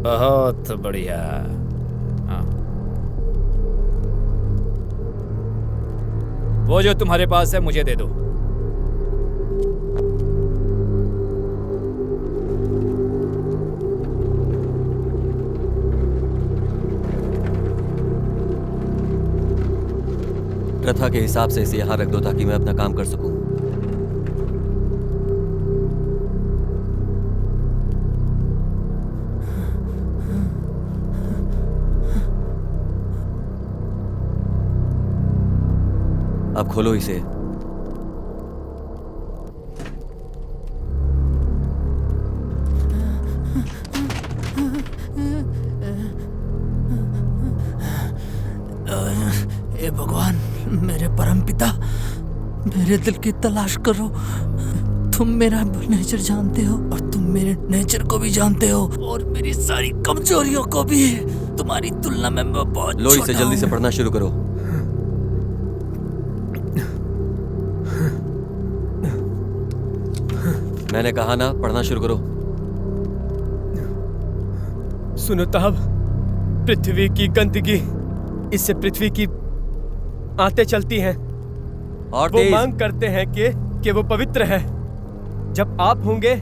बहुत बढ़िया। हाँ। वो जो तुम्हारे पास है मुझे दे दो। प्रथा के हिसाब से इसे यहाँ रख दो ताकि मैं अपना काम कर सकूं। अब खोलो इसे। हे भगवान, मेरे परमपिता, मेरे दिल की तलाश करो। तुम मेरा नेचर जानते हो और तुम मेरे नेचर को भी जानते हो और मेरी सारी कमजोरियों को भी। तुम्हारी तुलना में मैं बहुत लो इसे जल्दी से पढ़ना शुरू करो। मैंने कहा ना, पढ़ना शुरू करो। सुनो ताब, पृथ्वी की गंदगी, इससे पृथ्वी की आंतें चलती हैं। और वो तेज। मांग करते हैं कि वो पवित्र है। जब आप होंगे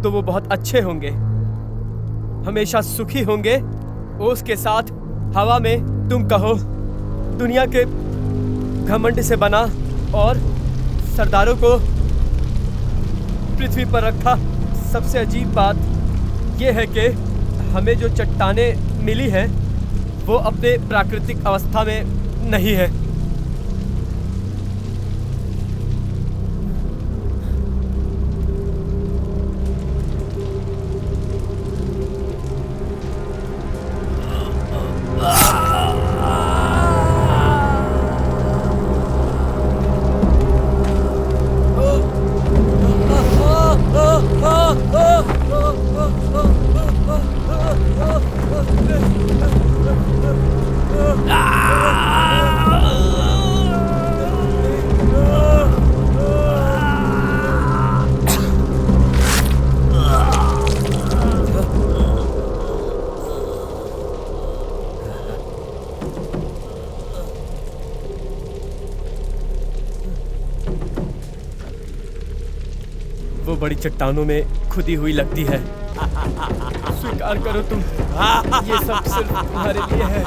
तो वो बहुत अच्छे होंगे, हमेशा सुखी होंगे। ओस के साथ हवा में तुम कहो, दुनिया के घमंड से बना और सरदारों को पृथ्वी पर रखा। सबसे अजीब बात यह है कि हमें जो चट्टानें मिली हैं वो अपने प्राकृतिक अवस्था में नहीं है। वो बड़ी चट्टानों में खुदी हुई लगती है। स्वीकार करो तुम, ये सब सिर्फ तुम्हारे लिए है,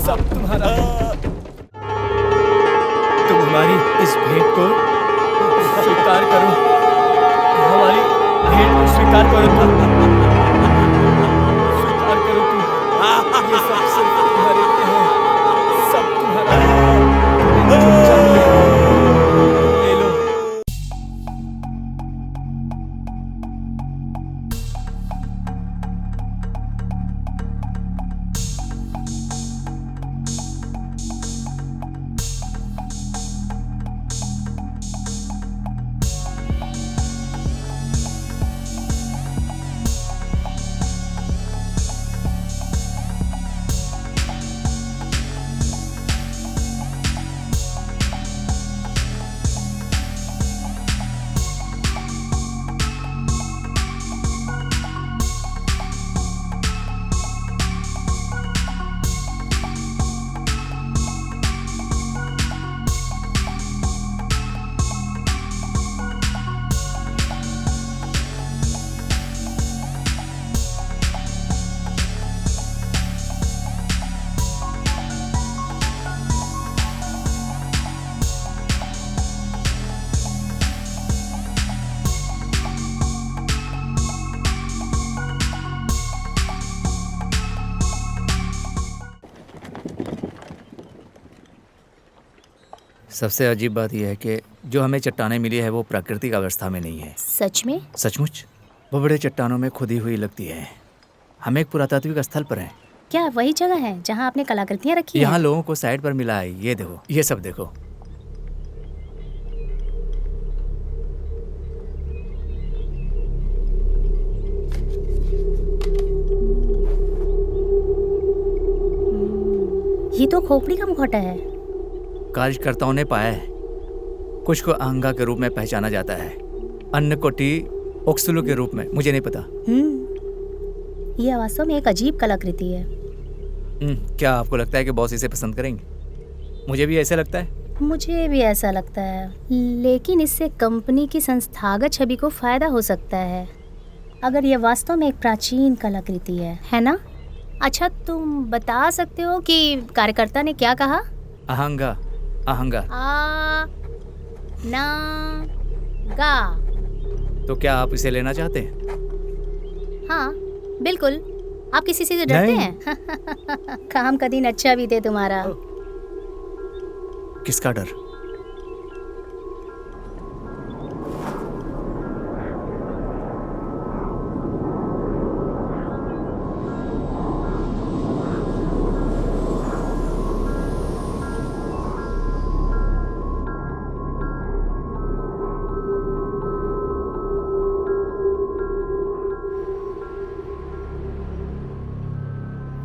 सब तुम्हारा है। तुम हमारी इस भेंट को स्वीकार करो, हमारी भेंट को स्वीकार करो तुम, स्वीकार करो तुम, ये सब सिर्फ तुम्हारे लिए है, सब तुम्हारा है। तुम्हें जो चाहिए ले लो। सबसे अजीब बात यह है कि जो हमें चट्टानें मिली है वो प्राकृतिक अवस्था में नहीं है। सच में? सचमुच वो बड़े चट्टानों में खुदी हुई लगती है। हम एक पुरातात्विक स्थल पर हैं। क्या वही जगह है जहाँ आपने कलाकृतियाँ रखी हैं? यहाँ लोगों को साइड पर मिला है। ये देखो, ये सब देखो। ये तो खोपड़ी का मुखौटा है। कार्यकर्ताओं ने पाया है। कुछ को अहंगा के रूप में पहचाना जाता है, अन्य को टी ओक्सुलू के रूप में। मुझे नहीं पता। यह वास्तव में एक अजीब कलाकृति है। क्या आपको लगता है कि बॉस इसे पसंद करेंगे? मुझे भी ऐसा लगता है। मुझे भी ऐसा लगता है, लेकिन इससे कंपनी की संस्थागत छवि को फायदा हो सकता है अगर यह वास्तव में एक प्राचीन कलाकृति है ना? अच्छा, तुम बता सकते हो कि कार्यकर्ता ने क्या कहा? अहंगा अहंगा। आ ना गा। तो क्या आप इसे लेना चाहते हैं? हाँ बिल्कुल। आप किसी से डरते हैं? काम का दिन अच्छा भी थे तुम्हारा। किसका डर?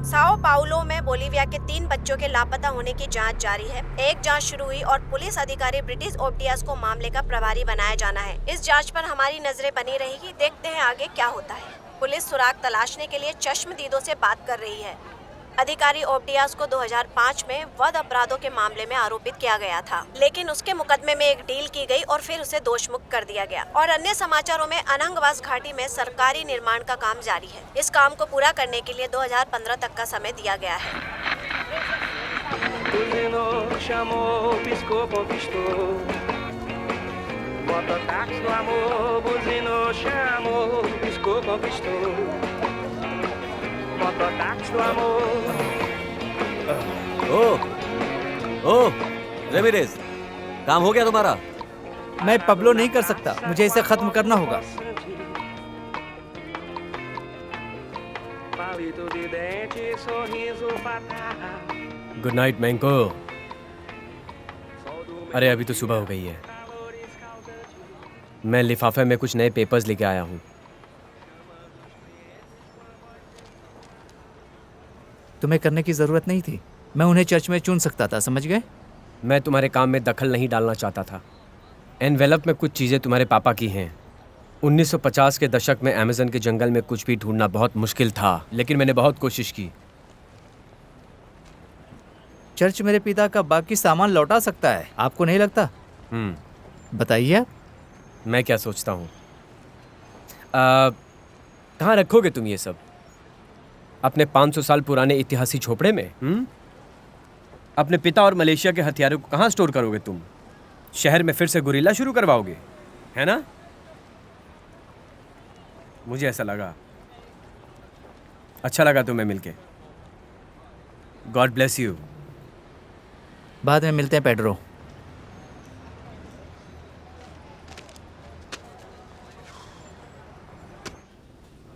साओ पाउलो में बोलीविया के 3 बच्चों के लापता होने की जांच जारी है। एक जांच शुरू हुई और पुलिस अधिकारी ब्रिटिश ओब्डियास को मामले का प्रभारी बनाया जाना है। इस जांच पर हमारी नजरें बनी रहेगी। देखते हैं आगे क्या होता है। पुलिस सुराग तलाशने के लिए चश्मदीदों से बात कर रही है। अधिकारी ओब्डियास को 2005 में वध अपराधों के मामले में आरोपित किया गया था, लेकिन उसके मुकदमे में एक डील की गई और फिर उसे दोषमुक्त कर दिया गया। और अन्य समाचारों में अनंगवास घाटी में सरकारी निर्माण का काम जारी है। इस काम को पूरा करने के लिए 2015 तक का समय दिया गया है। ओ रेमिरेज, काम हो गया तुम्हारा? मैं पब्लो नहीं कर सकता, मुझे इसे खत्म करना होगा। गुड नाइट मैंको। अरे अभी तो सुबह हो गई है। मैं लिफाफे में कुछ नए पेपर्स लेके आया हूँ। तुम्हें करने की जरूरत नहीं थी, मैं उन्हें चर्च में चुन सकता था, समझ गए? मैं तुम्हारे काम में दखल नहीं डालना चाहता था। एनवेलप में कुछ चीज़ें तुम्हारे पापा की हैं। 1950 के दशक में अमेज़न के जंगल में कुछ भी ढूंढना बहुत मुश्किल था, लेकिन मैंने बहुत कोशिश की। चर्च मेरे पिता का बाकी सामान लौटा सकता है, आपको नहीं लगता? बताइए आप। मैं क्या सोचता हूँ, कहाँ रखोगे तुम ये सब? अपने 500 साल पुराने इतिहासी झोपड़े में? अपने पिता और मलेशिया के हथियारों को कहाँ स्टोर करोगे तुम? शहर में फिर से गुरिल्ला शुरू करवाओगे, है ना? मुझे ऐसा लगा। अच्छा लगा तुम्हें मिलके। God bless you. बाद में मिलते हैं पेड्रो।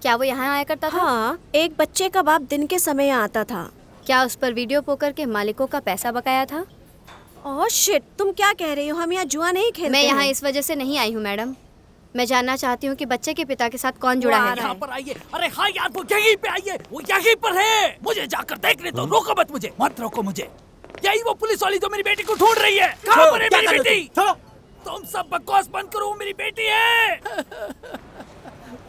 क्या वो यहाँ आया करता था? हाँ, एक बच्चे का बाप दिन के समय आता था। क्या उस पर वीडियो पोकर के मालिकों का पैसा बकाया था? ओह शिट, तुम क्या कह रही हो? हम यहाँ जुआ नहीं खेलते। मैं यहाँ हैं। इस वजह से नहीं आई हूँ मैडम। मैं जानना चाहती हूँ कि बच्चे के पिता के साथ कौन जुड़ा है। यहाँ पर आइए। अरे हाँ यार, वो यहीं पे आइए, वो यहीं पर है। मुझे जाकर देखने दो। रोको मत मुझे, मत रोको मुझे। यही वो पुलिस वाली जो मेरी बेटी को ढूंढ रही है। कहाँ पर है मेरी बेटी? तुम सब बकवास बंद करो, वो मेरी बेटी है।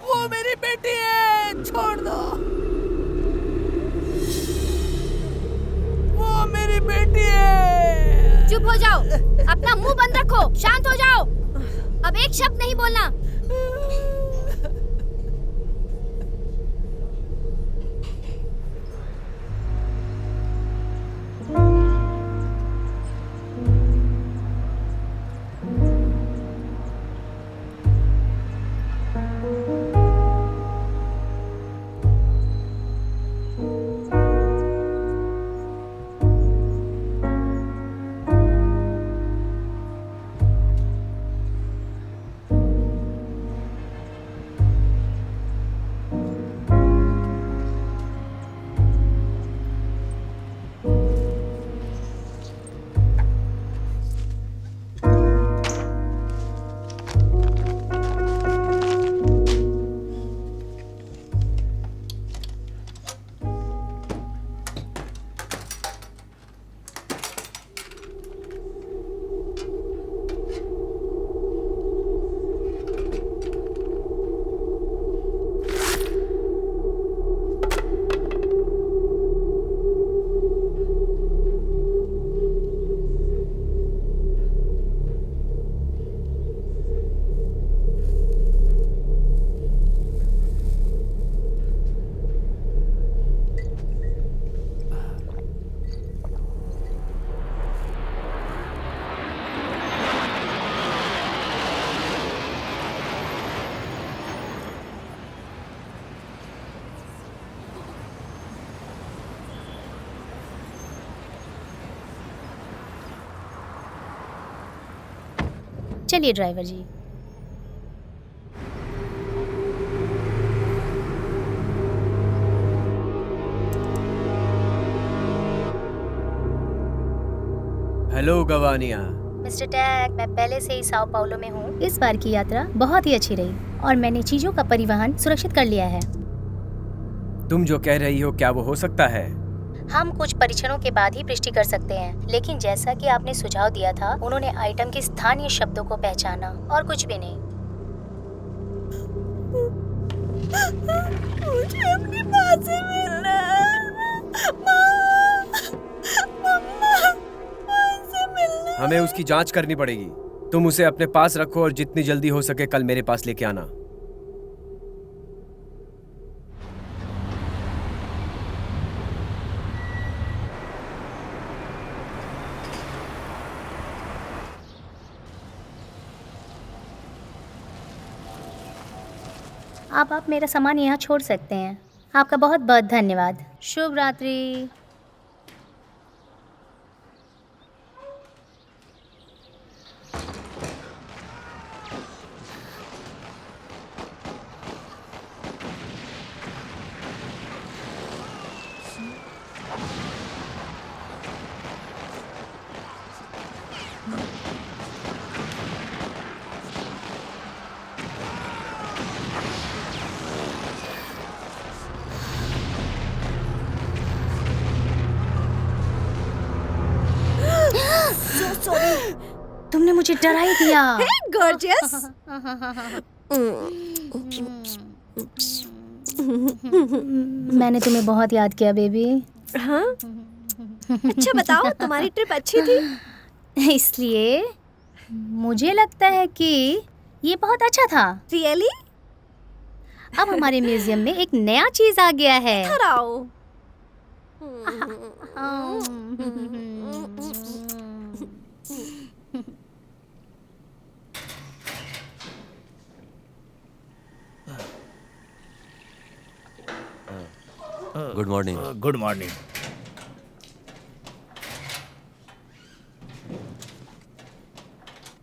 वो मेरी बेटी है, छोड़ दो। वो मेरी बेटी है। चुप हो जाओ, अपना मुंह बंद रखो, शांत हो जाओ। अब एक शब्द नहीं बोलना। चलिए ड्राइवर जी। हेलो गवानिया। मिस्टर टैग, मैं पहले से ही साओ पाउलो में हूँ। इस बार की यात्रा बहुत ही अच्छी रही और मैंने चीजों का परिवहन सुरक्षित कर लिया है। तुम जो कह रही हो क्या वो हो सकता है? हम कुछ परीक्षणों के बाद ही पुष्टि कर सकते हैं, लेकिन जैसा कि आपने सुझाव दिया था, उन्होंने आइटम के स्थानीय शब्दों को पहचाना और कुछ भी नहीं। मुझे अपनी माँ से मिलना है। मम्मा, मुझसे मिलना। हमें उसकी जांच करनी पड़ेगी। तुम उसे अपने पास रखो और जितनी जल्दी हो सके कल मेरे पास लेके आना। अब आप मेरा सामान यहाँ छोड़ सकते हैं। आपका बहुत बहुत धन्यवाद। शुभ रात्रि। तुमने मुझे डरा ही दिया। गॉर्जियस। मैंने तुम्हें बहुत याद किया बेबी। हाँ? अच्छा बताओ, तुम्हारी ट्रिप अच्छी थी? इसलिए मुझे लगता है कि ये बहुत अच्छा था। रियली? अब हमारे म्यूजियम में एक नया चीज आ गया है। इधर आओ। Good morning. Good morning.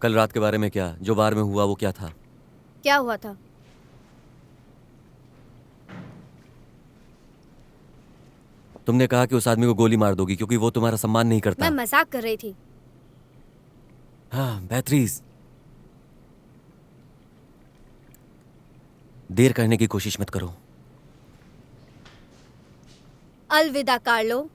कल रात के बारे में क्या, जो बार में हुआ वो क्या था? क्या हुआ था? तुमने कहा कि उस आदमी को गोली मार दोगी क्योंकि वो तुम्हारा सम्मान नहीं करता। मैं मजाक कर रही थी। हाँ बेहतरीन। देर करने की कोशिश मत करो। अलविदा कार्लो।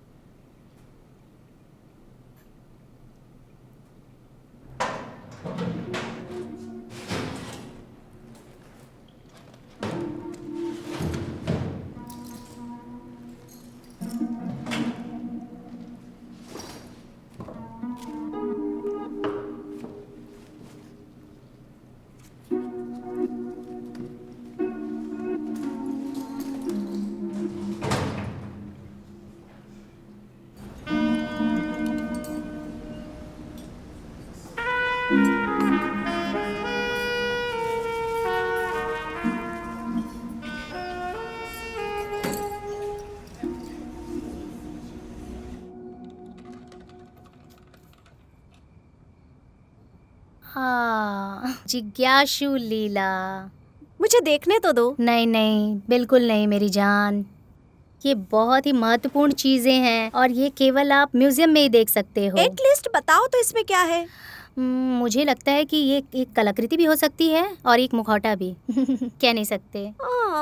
जिज्ञासु लीला। मुझे देखने तो दो। नहीं नहीं, बिल्कुल नहीं मेरी जान। ये बहुत ही महत्वपूर्ण चीजें हैं और ये केवल आप म्यूजियम में ही देख सकते हो। एक लिस्ट बताओ तो इसमें क्या है? मुझे लगता है कि ये एक कलाकृति भी हो सकती है और एक मुखौटा भी। कह नहीं सकते।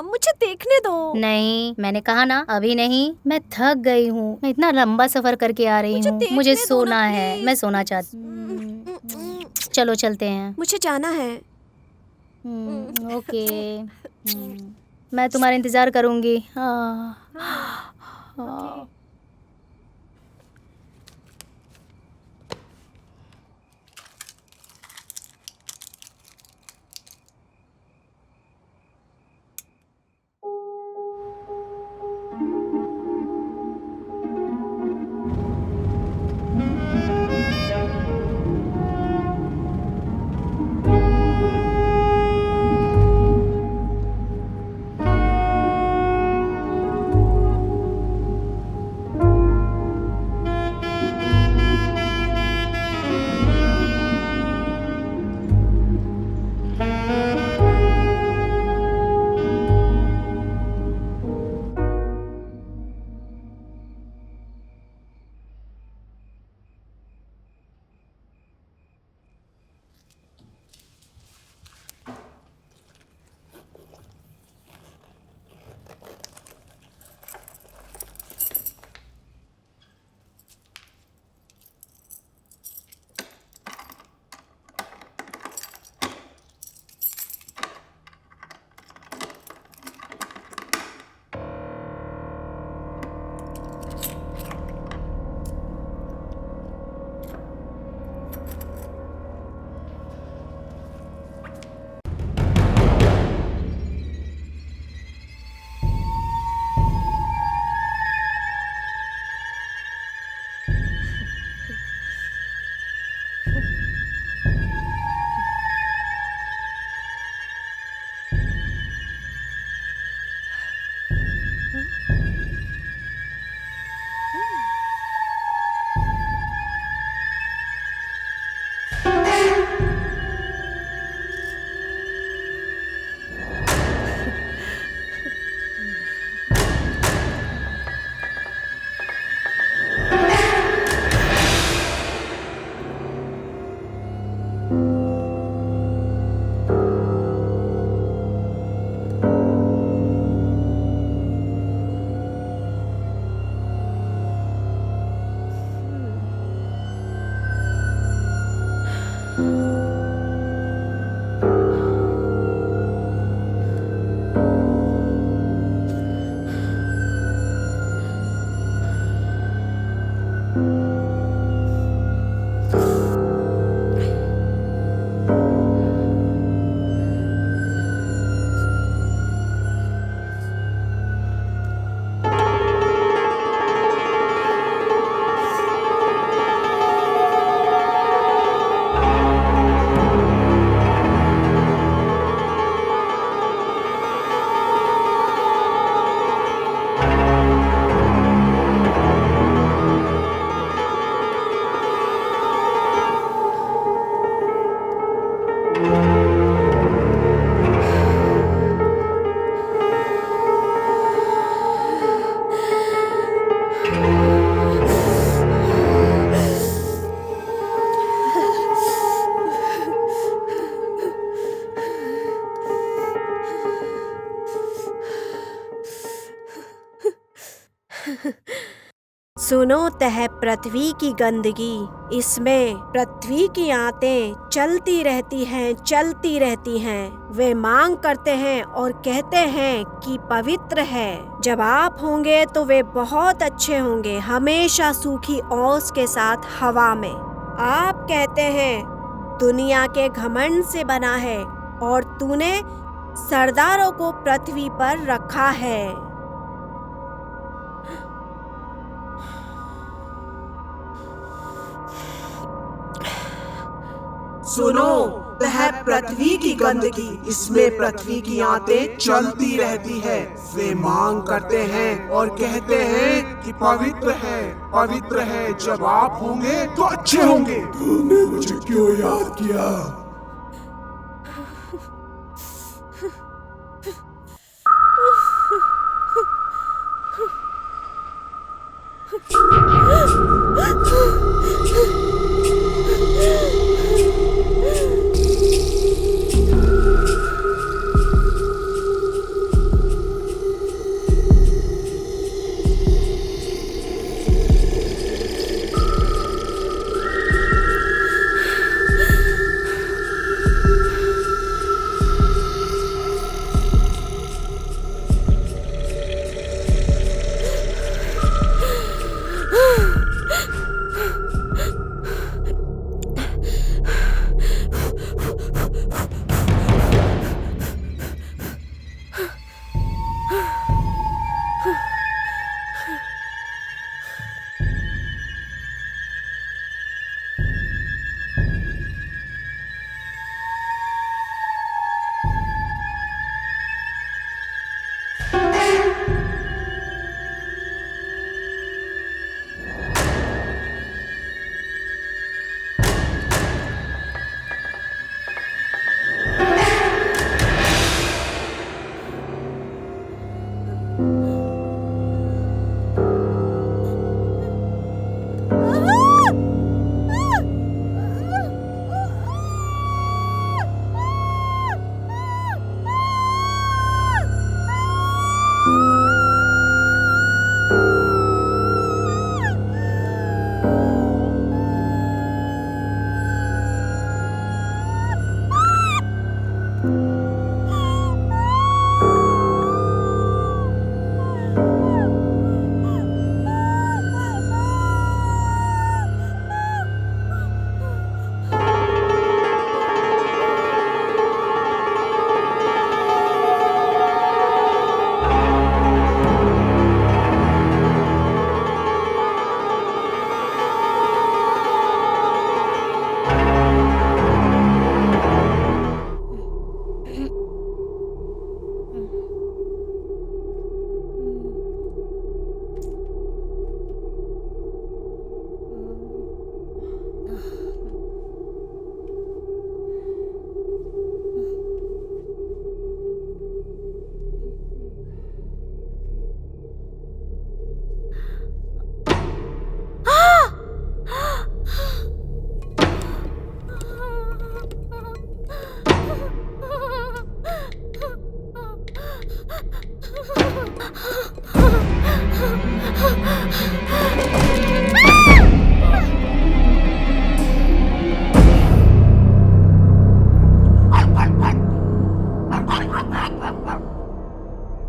मुझे देखने दो। नहीं, मैंने कहा ना अभी नहीं। मैं थक गई हूँ, मैं इतना लंबा सफर करके आ रही हूँ। मुझे सोना है, मैं सोना चाहती हूँ। चलो चलते हैं। मुझे जाना है। ओके। मैं तुम्हारा इंतजार करूंगी। सुनो तह पृथ्वी की गंदगी, इसमें पृथ्वी की आंतें चलती रहती हैं। वे मांग करते हैं और कहते हैं कि पवित्र है। जब आप होंगे तो वे बहुत अच्छे होंगे, हमेशा सूखी ओस के साथ हवा में। आप कहते हैं दुनिया के घमंड से बना है और तूने सरदारों को पृथ्वी पर रखा है। सुनो वह पृथ्वी की गंदगी, इसमें पृथ्वी की आंतें चलती रहती है। वे मांग करते हैं और कहते हैं कि पवित्र है। जब आप होंगे तो अच्छे होंगे। तुमने मुझे क्यों याद किया?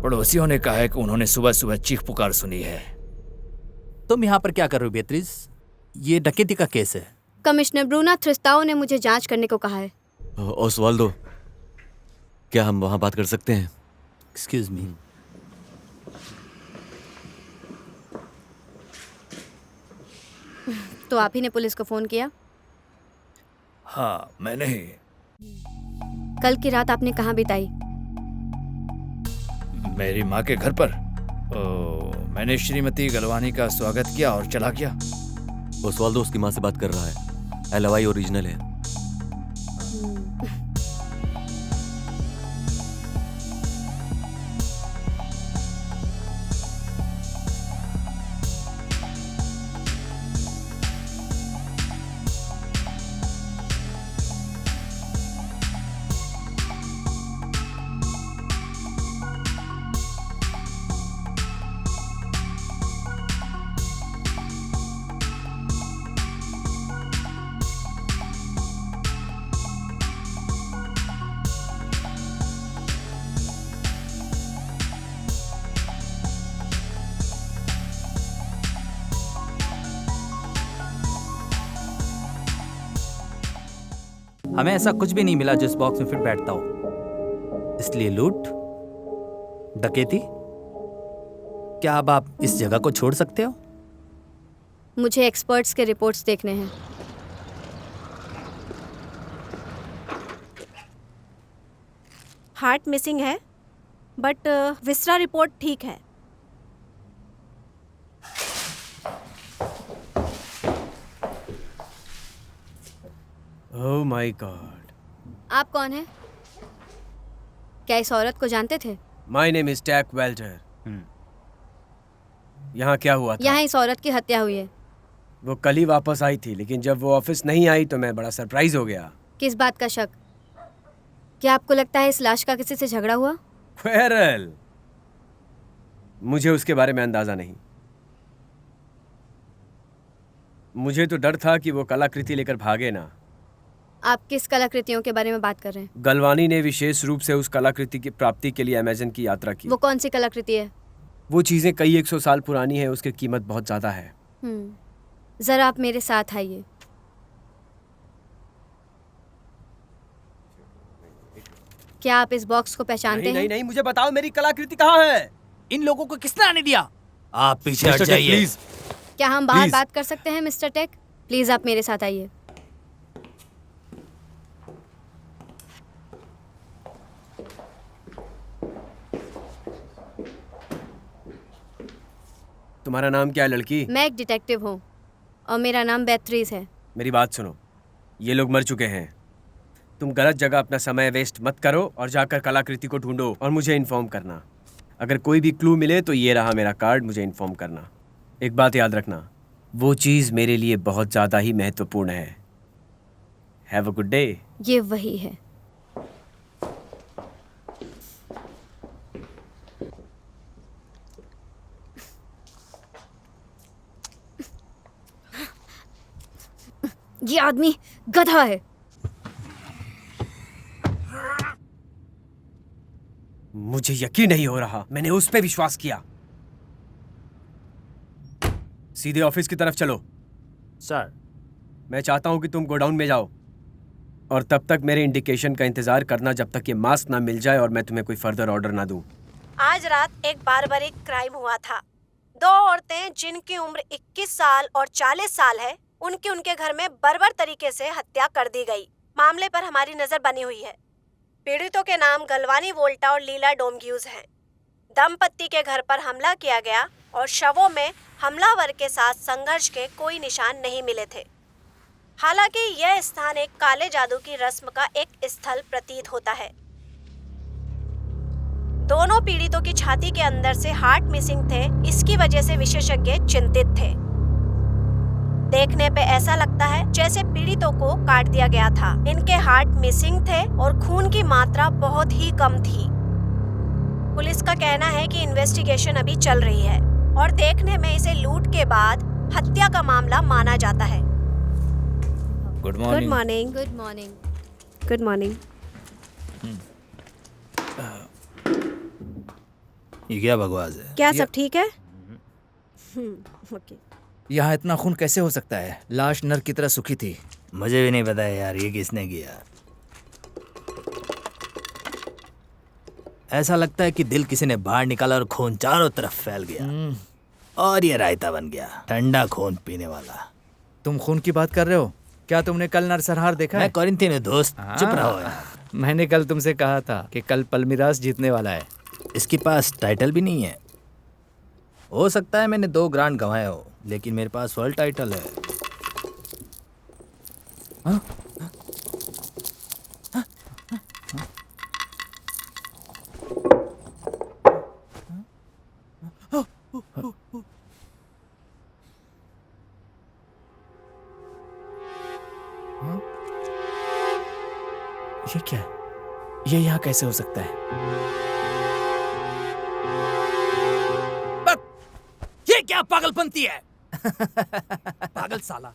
पड़ोसियों ने कहा है कि उन्होंने सुबह सुबह चीख पुकार सुनी है। तुम यहाँ पर क्या कर रहे हो बेत्रिस? ये डकैती का केस है। कमिश्नर ब्रूना थ्रिस्ताओ ने मुझे जांच करने को कहा है। ओसवाल्डो, क्या हम वहाँ बात कर सकते हैं? Excuse me. तो आप ही ने पुलिस को फोन किया? हाँ, मैंने ही। कल की रात आपने कहाँ बिताई? मेरी माँ के घर पर। मैंने श्रीमती गलवानी का स्वागत किया और चला गया। ओसवाल्डो उसकी माँ से बात कर रहा है। एलवाई ओरिजिनल है। हमें ऐसा कुछ भी नहीं मिला जो इस बॉक्स में फिट बैठता हो, इसलिए लूट, डकैती। क्या अब आप इस जगह को छोड़ सकते हो? मुझे एक्सपर्ट्स के रिपोर्ट्स देखने हैं। हार्ट मिसिंग है, बट विसरा रिपोर्ट ठीक है। Oh my god. आप कौन हैं? क्या इस औरत को जानते थे? My name is Tack Welter. यहाँ क्या हुआ था? यहाँ इस औरत की हत्या हुई है। वो कल ही वापस आई थी, लेकिन जब वो ऑफिस नहीं आई तो मैं बड़ा सरप्राइज हो गया। किस बात का शक? क्या आपको लगता है इस लाश का किसी से झगड़ा हुआ? क्वेरल, मुझे उसके बारे में अंदाजा नहीं। मुझे तो डर था कि वो कलाकृति लेकर भागे ना। आप किस कलाकृतियों के बारे में बात कर रहे हैं? गलवानी ने विशेष रूप से उस कलाकृति की प्राप्ति के लिए अमेज़न की यात्रा की। वो कौन सी कलाकृति है? वो चीजें कई 100 साल पुरानी है, उसकी कीमत बहुत ज्यादा है। जरा आप मेरे साथ आइए। क्या आप इस बॉक्स को पहचानते नहीं, हैं? नहीं नहीं, मुझे बताओ मेरी कलाकृति कहाँ है? इन लोगों को किसने आने दिया? आप पीछे हट मिस्टर टेक, जाइए। प्लीज। क्या हम बाहर प्लीज। बात कर सकते हैं मिस्टर टेक? प्लीज आप मेरे साथ आइए। तुम्हारा नाम क्या है लड़की? मैं एक डिटेक्टिव हूँ और मेरा नाम बेथरीज है। मेरी बात सुनो, ये लोग मर चुके हैं। तुम गलत जगह अपना समय वेस्ट मत करो और जाकर कलाकृति को ढूंढो और मुझे इन्फॉर्म करना। अगर कोई भी क्लू मिले तो ये रहा मेरा कार्ड, मुझे इन्फॉर्म करना। एक बात याद रखना, वो चीज़ मेरे लिए बहुत ज़्यादा ही महत्वपूर्ण है। Have a good day. ये वही है। ये आदमी गधा है। मुझे यकीन नहीं हो रहा, मैंने उस पे विश्वास किया। सीधे ऑफिस की तरफ चलो। सर, मैं चाहता हूं कि तुम गोडाउन में जाओ और तब तक मेरे इंडिकेशन का इंतजार करना जब तक ये मास्क ना मिल जाए और मैं तुम्हें कोई फर्दर ऑर्डर ना दूं। आज रात एक बारबरिक क्राइम हुआ था। 2 औरतें जिनकी उम्र 21 साल और 40 साल है, उनके घर में बर्बर तरीके से हत्या कर दी गई। मामले पर हमारी नजर बनी हुई है। पीड़ितों के नाम गलवानी वोल्टा और लीला डोमग्यूज हैं। दंपत्ति के घर पर हमला किया गया और शवों में हमलावर के साथ संघर्ष के कोई निशान नहीं मिले थे। हालांकि यह स्थान एक काले जादू की रस्म का एक स्थल प्रतीत होता है। दोनों पीड़ितों की छाती के अंदर से हार्ट मिसिंग थे, इसकी वजह से विशेषज्ञ चिंतित थे। देखने पे ऐसा लगता है जैसे पीड़ितों को काट दिया गया था। इनके हार्ट मिसिंग थे और खून की मात्रा बहुत ही कम थी। पुलिस का कहना है कि इन्वेस्टिगेशन अभी चल रही है और देखने में इसे लूट के बाद हत्या का मामला माना जाता है। Good good morning. Morning. Good morning. Good morning. ये क्या बकवास है? क्या सब ठीक है? ओके। यहाँ इतना खून कैसे हो सकता है? लाश नर की तरह सूखी थी। मुझे भी नहीं पता है यार, ये किसने किया। ऐसा लगता है कि दिल किसी ने बाहर निकाला और खून चारों तरफ फैल गया और ये रायता बन गया, ठंडा खून पीने वाला। तुम खून की बात कर रहे हो? क्या तुमने कल नरसंहार देखा है? मैं कोरिंथियन हूँ दोस्त, चुप रहो यार। मैंने कल तुमसे कहा था कि कल पल्मीरास जीतने वाला है। इसके पास टाइटल भी नहीं है। हो सकता है मैंने 2 ग्रांड गंवाए हो, लेकिन मेरे पास वर्ल्ड टाइटल है। हाँ? ये क्या है? ये यहाँ कैसे हो सकता है? ये क्या पागलपंती है? पागल साला।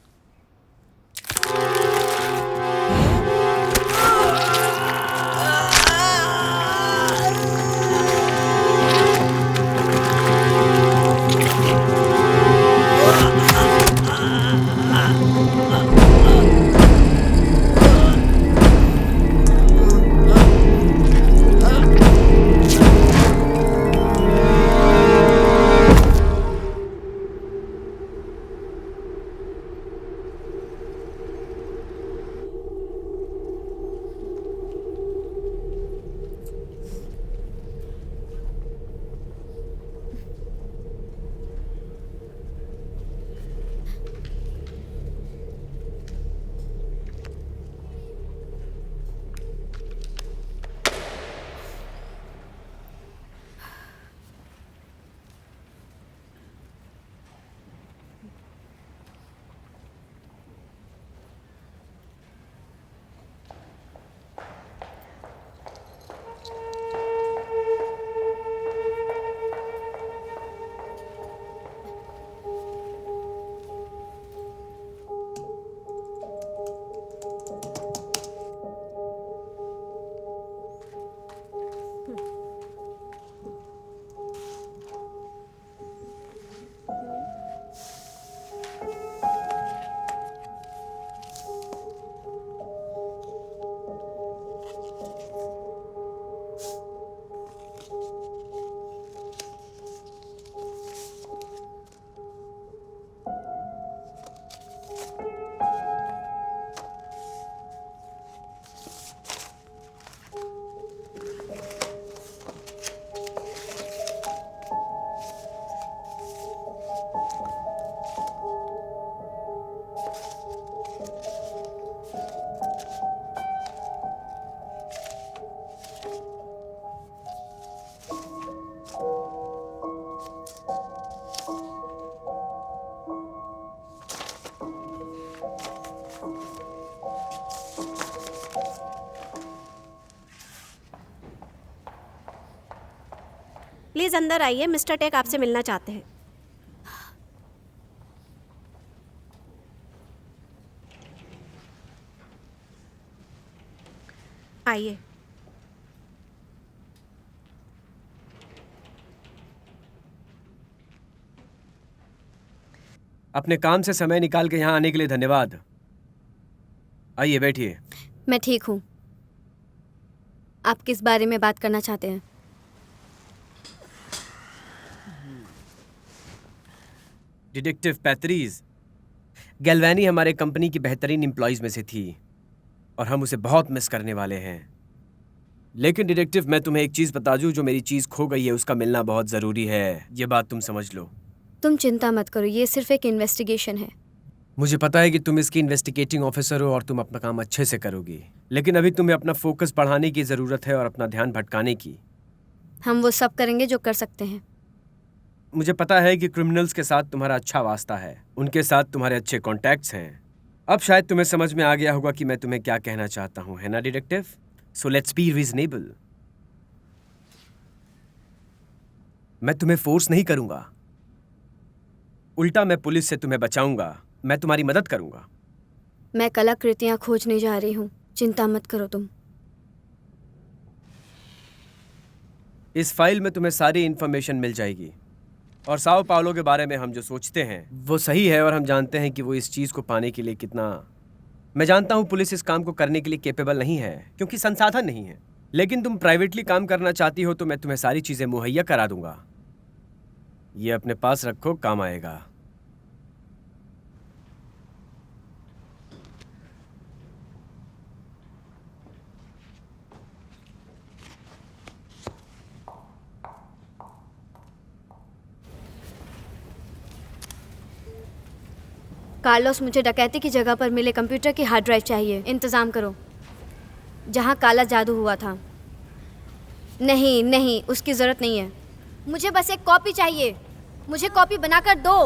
प्लीज अंदर आइए, मिस्टर टेक आपसे मिलना चाहते हैं। आइए। अपने काम से समय निकाल के यहाँ आने के लिए धन्यवाद। आइए बैठिए। मैं ठीक हूँ। आप किस बारे में बात करना चाहते हैं? डिटेक्टिव पैत्रीज, गैल्वानी हमारे कंपनी की बेहतरीन एम्प्लॉइज में से थी और हम उसे बहुत मिस करने वाले हैं। लेकिन डिटेक्टिव, मैं तुम्हें एक चीज बता दूं, जो मेरी चीज खो गई है उसका मिलना बहुत जरूरी है। ये बात तुम समझ लो। तुम चिंता मत करो, ये सिर्फ एक इन्वेस्टिगेशन है। मुझे पता है कि तुम इसकी इन्वेस्टिगेटिंग ऑफिसर हो और तुम अपना काम अच्छे से करोगी, लेकिन अभी तुम्हें अपना फोकस बढ़ाने की जरूरत है और अपना ध्यान भटकाने की। हम वो सब करेंगे जो कर सकते हैं। मुझे पता है कि क्रिमिनल्स के साथ तुम्हारा अच्छा वास्ता है, उनके साथ तुम्हारे अच्छे कॉन्टैक्ट्स हैं। अब शायद तुम्हें समझ में आ गया होगा कि मैं तुम्हें क्या कहना चाहता हूँ, है ना detective? So let's be reasonable. मैं तुम्हें फोर्स नहीं करूंगा, उल्टा मैं पुलिस से तुम्हें बचाऊंगा। मैं तुम्हारी मदद करूंगा। मैं कलाकृतियाँ खोजने जा रही हूँ, चिंता मत करो तुम। इस फाइल में तुम्हें सारी इंफॉर्मेशन मिल जाएगी और साओ पाउलो के बारे में हम जो सोचते हैं वो सही है, और हम जानते हैं कि वो इस चीज़ को पाने के लिए कितना। मैं जानता हूँ पुलिस इस काम को करने के लिए कैपेबल नहीं है क्योंकि संसाधन नहीं है, लेकिन तुम प्राइवेटली काम करना चाहती हो तो मैं तुम्हें सारी चीज़ें मुहैया करा दूंगा। ये अपने पास रखो, काम आएगा। कार्लोस, मुझे डकैती की जगह पर मिले कंप्यूटर की हार्ड ड्राइव चाहिए। इंतज़ाम करो। जहाँ काला जादू हुआ था। नहीं नहीं, उसकी ज़रूरत नहीं है। मुझे बस एक कॉपी चाहिए। मुझे कॉपी बनाकर दो।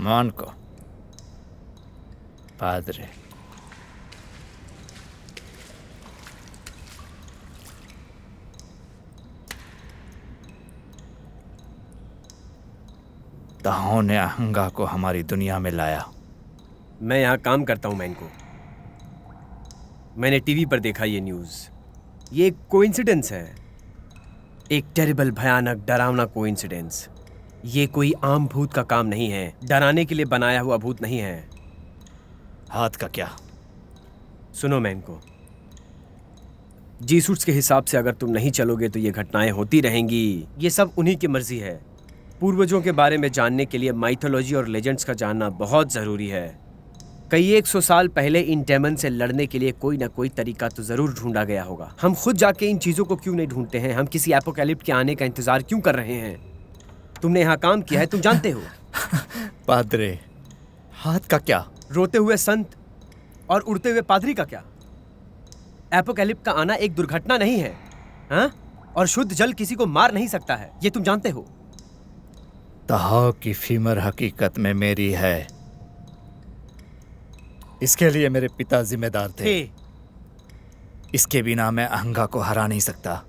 Monaco. Padre. ताओ ने आहंगा को हमारी दुनिया में लाया। मैं यहाँ काम करता हूँ मैनको। मैंने टीवी पर देखा ये न्यूज़। ये एक कोइंसिडेंस है, एक टेरिबल, भयानक, डरावना कोइंसिडेंस। ये कोई आम भूत का काम नहीं है, डराने के लिए बनाया हुआ भूत नहीं है। हाथ का क्या? सुनो मैनको, जीसस के हिसाब से अगर तुम नहीं चलोगे तो ये घटनाएं होती रहेंगी। ये सब उन्हीं की मर्जी है। पूर्वजों के बारे में जानने के लिए माइथोलॉजी और लेजेंड्स का जानना बहुत ज़रूरी है। कई 100 साल पहले इन डेमन से लड़ने के लिए कोई ना कोई तरीका तो ज़रूर ढूंढा गया होगा। हम खुद जाके इन चीज़ों को क्यों नहीं ढूंढते हैं? हम किसी एपोकैलिप्स के आने का इंतज़ार क्यों कर रहे हैं? तुमने यहाँ काम किया है, तुम जानते हो। पादरे, हाथ का क्या? रोते हुए संत और उड़ते हुए पादरी का क्या? एपोकैलिप्स का आना एक दुर्घटना नहीं है, हाँ? और शुद्ध जल किसी को मार नहीं सकता है, ये तुम जानते हो। तहाव की फीमर हकीकत में मेरी है। इसके लिए मेरे पिता जिम्मेदार थे। इसके बिना मैं अहंगा को हरा नहीं सकता।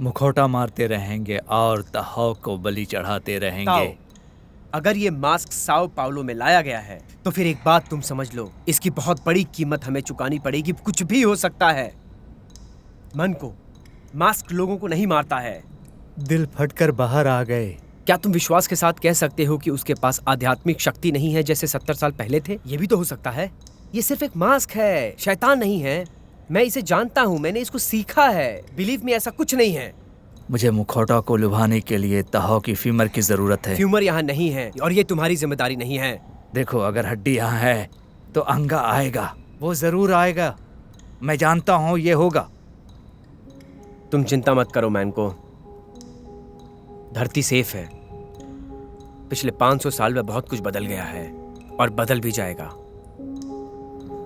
मुखौटा मारते रहेंगे और तहाव को बलि चढ़ाते रहेंगे। अगर ये मास्क साओ पाउलो में लाया गया है तो फिर एक बात तुम समझ लो, इसकी बहुत बड़ी कीमत हमें चुकानी पड़ेगी। कुछ भी हो सकता है। मन को मास्क लोगों को नहीं मारता है। दिल फटकर बाहर आ गए। क्या तुम विश्वास के साथ कह सकते हो कि उसके पास आध्यात्मिक शक्ति नहीं है जैसे 70 साल पहले थे? ये भी तो हो सकता है। ये सिर्फ एक मास्क है, शैतान नहीं है। मैं इसे जानता हूँ, मैंने इसको सीखा है। बिलीव में ऐसा कुछ नहीं है। मुझे मुखौटा को लुभाने के लिए तहाव की फीमर की जरूरत है। फ्यूमर यहाँ नहीं है और ये तुम्हारी जिम्मेदारी नहीं है। देखो, अगर हड्डी यहाँ है तो अहंगा आएगा। वो जरूर आएगा। मैं जानता हूँ ये होगा। तुम चिंता मत करो मैनको, धरती सेफ है। पिछले 500 साल में बहुत कुछ बदल गया है और बदल भी जाएगा।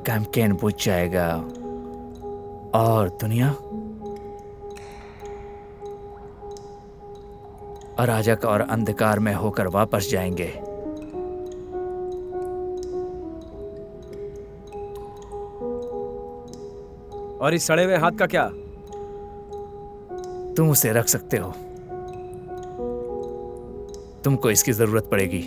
कैम्पकेन बुझ जाएगा और दुनिया अराजक और अंधकार में होकर वापस जाएंगे। और इस सड़े हुए हाथ का क्या? तुम उसे रख सकते हो। तुमको इसकी जरूरत पड़ेगी।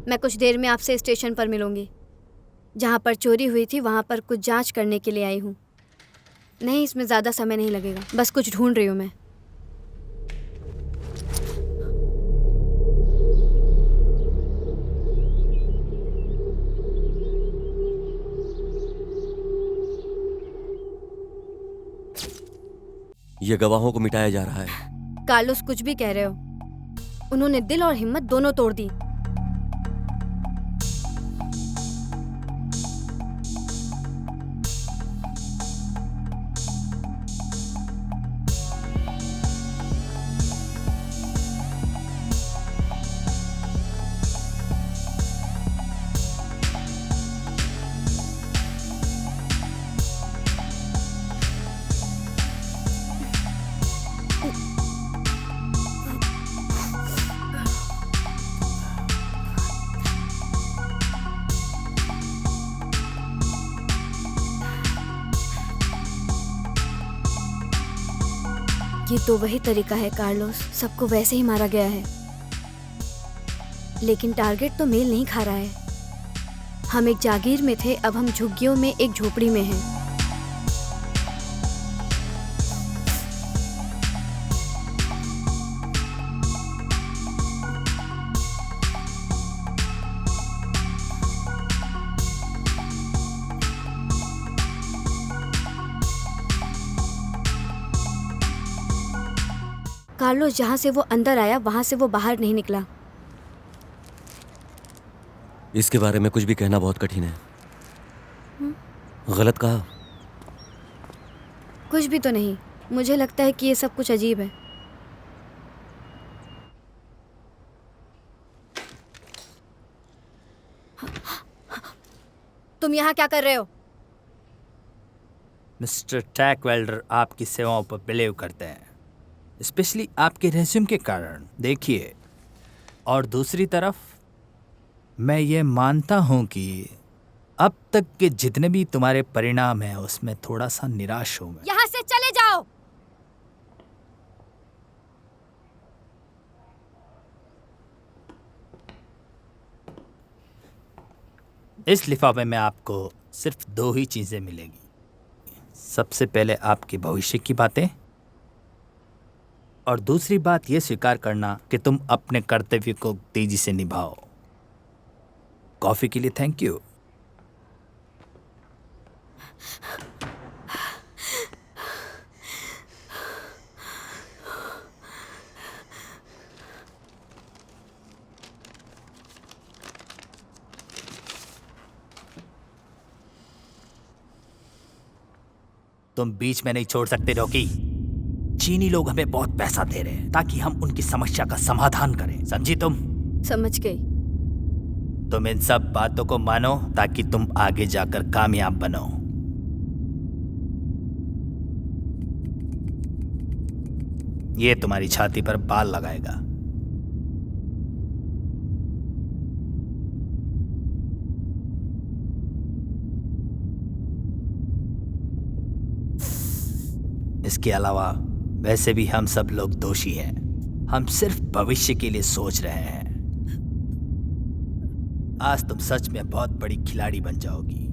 मैं कुछ देर में आपसे स्टेशन पर मिलूंगी। जहाँ पर चोरी हुई थी वहाँ पर कुछ जांच करने के लिए आई हूँ। नहीं, इसमें ज़्यादा समय नहीं लगेगा, बस कुछ ढूंढ रही हूँ मैं। ये गवाहों को मिटाया जा रहा है। कार्लोस, कुछ भी कह रहे हो, उन्होंने दिल और हिम्मत दोनों तोड़ दी। ये तो वही तरीका है कार्लोस, सबको वैसे ही मारा गया है। लेकिन टारगेट तो मेल नहीं खा रहा है। हम एक जागीर में थे, अब हम झुग्गियों में एक झोपड़ी में हैं। कार्लोस, जहाँ से वो अंदर आया वहाँ से वो बाहर नहीं निकला। इसके बारे में कुछ भी कहना बहुत कठिन है। गलत कहा? कुछ भी तो नहीं, मुझे लगता है कि ये सब कुछ अजीब है। तुम यहाँ क्या कर रहे हो? मिस्टर टैक वेल्डर आपकी सेवाओं पर बिलीव करते हैं, स्पेशली आपके रेज्यूम के कारण। देखिए, और दूसरी तरफ मैं ये मानता हूँ कि अब तक के जितने भी तुम्हारे परिणाम हैं उसमें थोड़ा सा निराश हूँ मैं। यहाँ से चले जाओ। इस लिफाफे में आपको सिर्फ 2 ही चीज़ें मिलेगी। सबसे पहले आपके भविष्य की बातें, और दूसरी बात ये स्वीकार करना कि तुम अपने कर्तव्य को तेजी से निभाओ। कॉफ़ी के लिए थैंक यू। तुम बीच में नहीं छोड़ सकते रॉकी। चीनी लोग हमें बहुत पैसा दे रहे हैं ताकि हम उनकी समस्या का समाधान करें, समझी तुम? समझ गई। तुम इन सब बातों को मानो ताकि तुम आगे जाकर कामयाब बनो। ये तुम्हारी छाती पर बाल लगाएगा। इसके अलावा वैसे भी हम सब लोग दोषी हैं। हम सिर्फ भविष्य के लिए सोच रहे हैं। आज तुम सच में बहुत बड़ी खिलाड़ी बन जाओगी।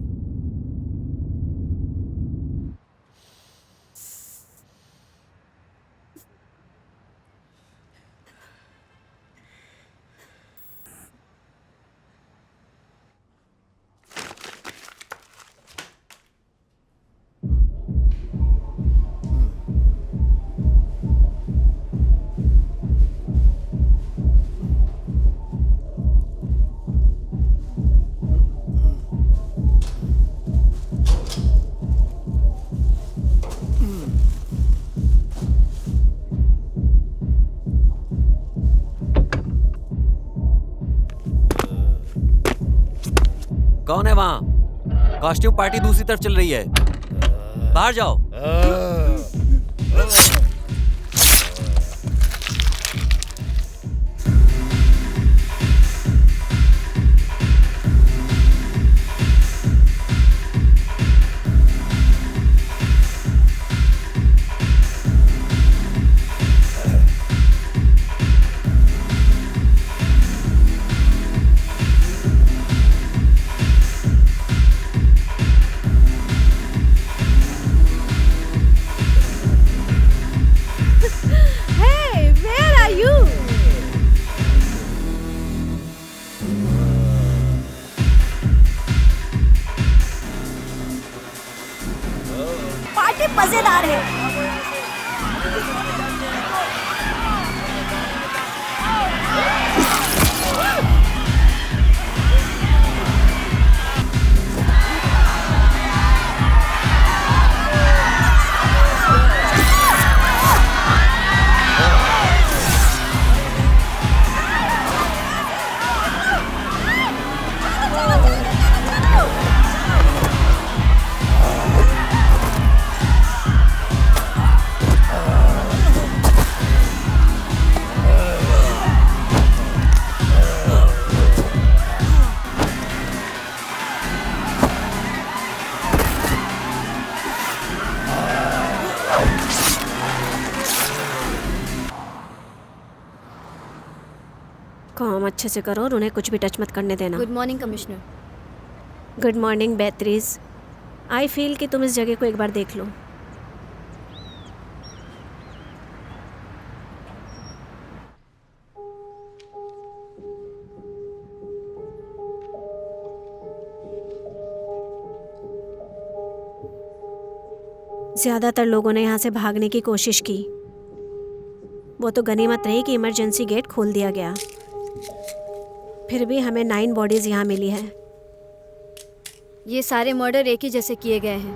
कौन है वहां? कॉस्ट्यूम पार्टी दूसरी तरफ चल रही है, बाहर जाओ। काम अच्छे से करो और उन्हें कुछ भी टच मत करने देना। Good morning commissioner. Good morning Beatriz. I feel कि तुम इस जगह को एक बार देख लो। ज़्यादातर लोगों ने यहाँ से भागने की कोशिश की। वो तो गनीमत रही कि इमरजेंसी गेट खोल दिया गया। फिर भी हमें 9 बॉडीज यहाँ मिली है। ये सारे मर्डर एक ही जैसे किए गए हैं,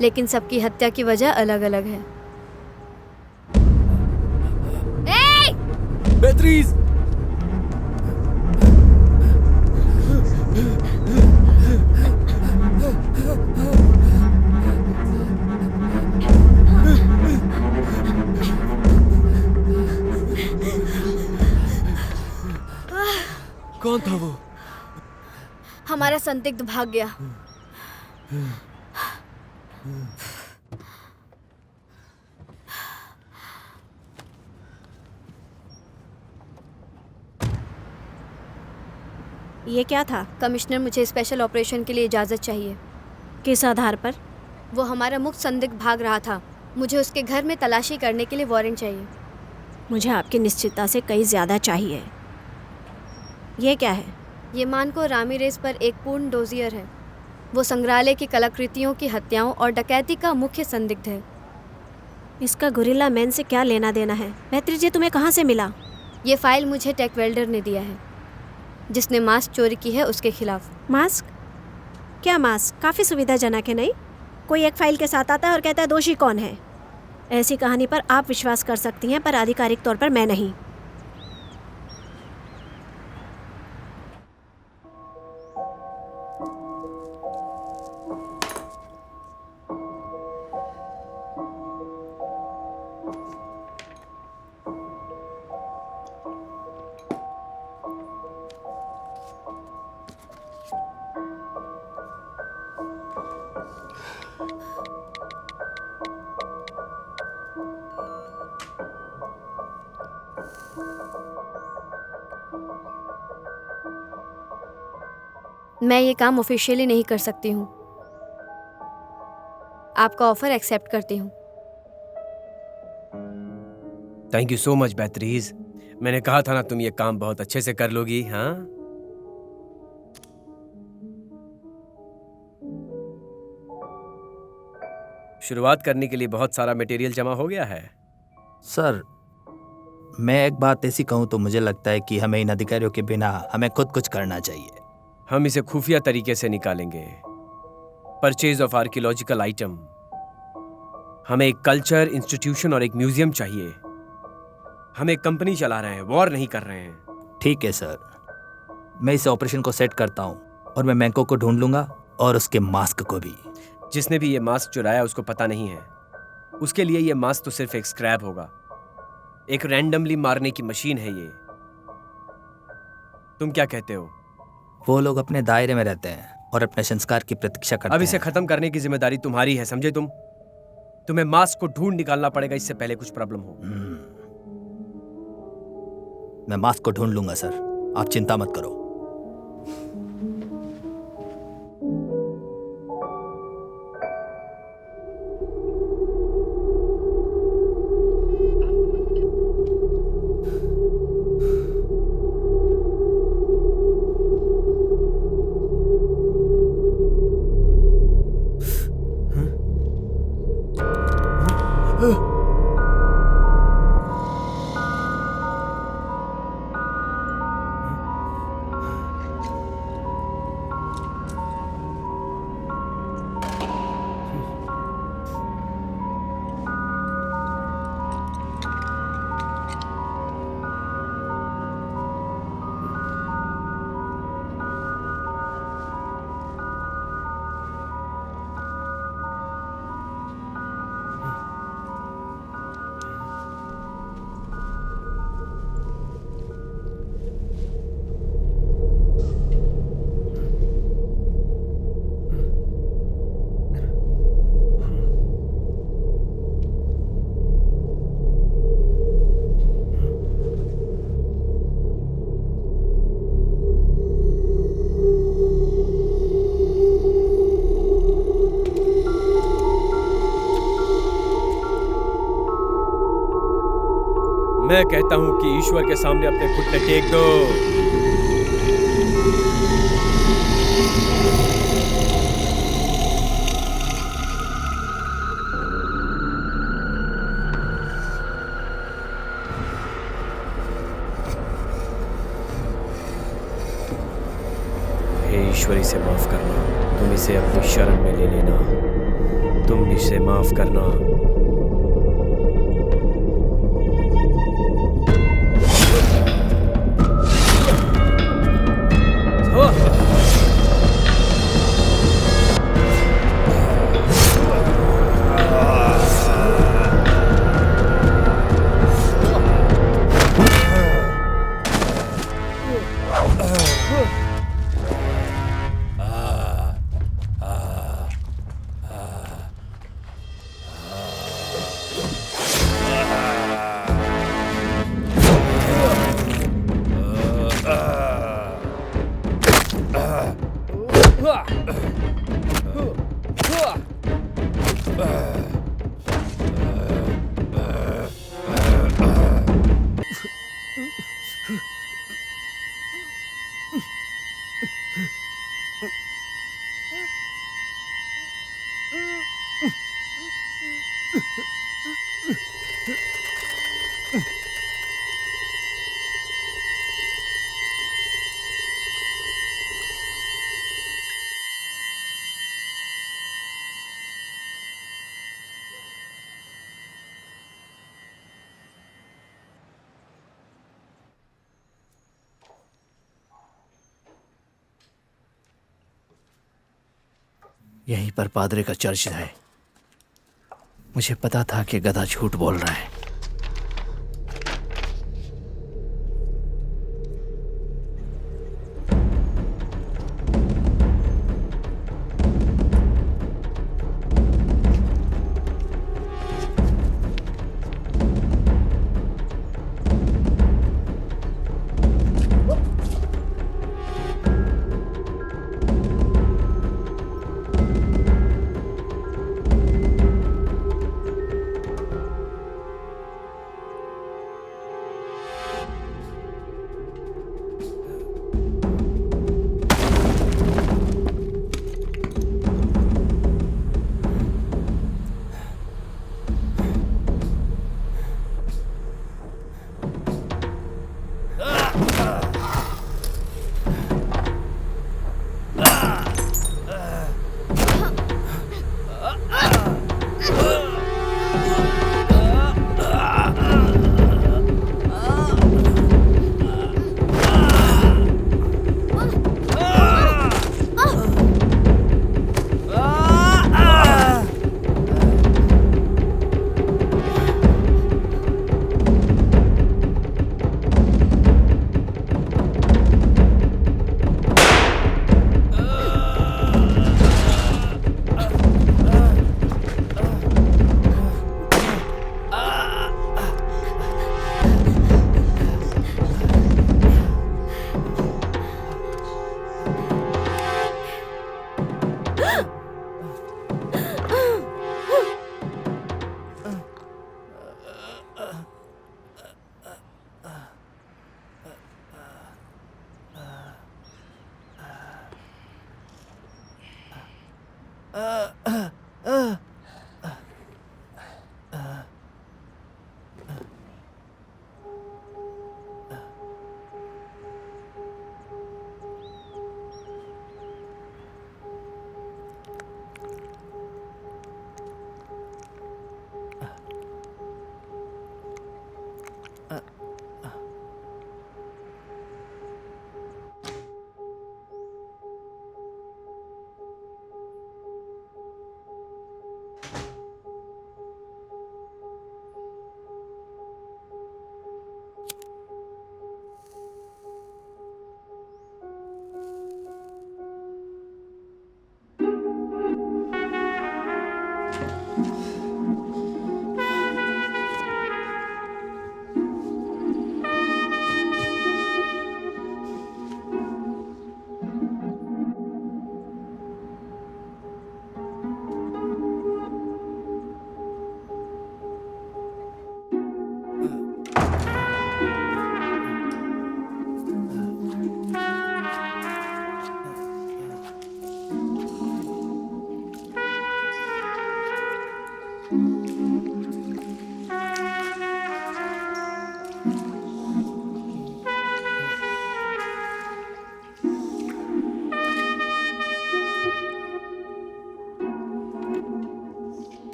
लेकिन सबकी हत्या की वजह अलग अलग है। बेत्रीज! कौन था वो? हमारा संदिग्ध भाग गया। ये क्या था? कमिश्नर, मुझे स्पेशल ऑपरेशन के लिए इजाज़त चाहिए। किस आधार पर? वो हमारा मुख्य संदिग्ध भाग रहा था। मुझे उसके घर में तलाशी करने के लिए वारंट चाहिए। मुझे आपकी निश्चितता से कहीं ज़्यादा चाहिए। ये क्या है? ये मानको रामीरेस पर एक पूर्ण डोजियर है। वो संग्रहालय की कलाकृतियों की हत्याओं और डकैती का मुख्य संदिग्ध है। इसका गुरिल्ला मैन से क्या लेना देना है? बेत्रीज, ये तुम्हें कहाँ से मिला? ये फाइल मुझे टेक वेल्डर ने दिया है, जिसने मास्क चोरी की है उसके खिलाफ। मास्क? क्या मास्क? काफ़ी सुविधाजनक है नहीं? कोई एक फाइल के साथ आता है और कहता है दोषी कौन है। ऐसी कहानी पर आप विश्वास कर सकती हैं, पर आधिकारिक तौर पर मैं नहीं। मैं ये काम ऑफिशियली नहीं कर सकती हूँ। आपका ऑफर एक्सेप्ट करती हूँ। Thank you so much Beatriz. मैंने कहा था ना, तुम ये काम बहुत अच्छे से कर लोगी। हाँ, शुरुआत करने के लिए बहुत सारा मटेरियल जमा हो गया है। सर, मैं एक बात ऐसी कहूँ तो मुझे लगता है कि हमें इन अधिकारियों के बिना हमें खुद कुछ करना चाहिए। हम इसे खुफिया तरीके से निकालेंगे। Purchase of archaeological item. हमें एक कल्चर इंस्टीट्यूशन और एक म्यूजियम चाहिए। हम एक कंपनी चला रहे हैं, वॉर नहीं कर रहे हैं। ठीक है सर, मैं इस ऑपरेशन को सेट करता हूँ और मैं मैंको को ढूंढ लूंगा और उसके मास्क को भी। जिसने भी ये मास्क चुराया उसको पता नहीं है। उसके लिए ये मास्क तो सिर्फ एक स्क्रैप होगा, एक रैंडमली मारने की मशीन है ये। तुम क्या कहते हो? वो लोग अपने दायरे में रहते हैं और अपने संस्कार की प्रतीक्षा करते हैं। अब इसे खत्म करने की जिम्मेदारी तुम्हारी है, समझे तुम? तुम्हें मास्क को ढूंढ निकालना पड़ेगा इससे पहले कुछ प्रॉब्लम हो। मैं मास्क को ढूंढ लूंगा सर, आप चिंता मत करो। मैं कहता हूँ कि ईश्वर के सामने अपने घुटने टेक दो। हे ईश्वर, इसे माफ करना, तुम इसे अपनी शरण में ले लेना, तुम इसे माफ करना। यहीं पर पादरे का चर्च है। मुझे पता था कि गधा झूठ बोल रहा है।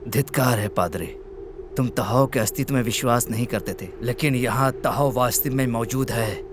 धिक्कार है पादरी, तुम तहाव के अस्तित्व में विश्वास नहीं करते थे, लेकिन यहाँ तहाव वास्तव में मौजूद है।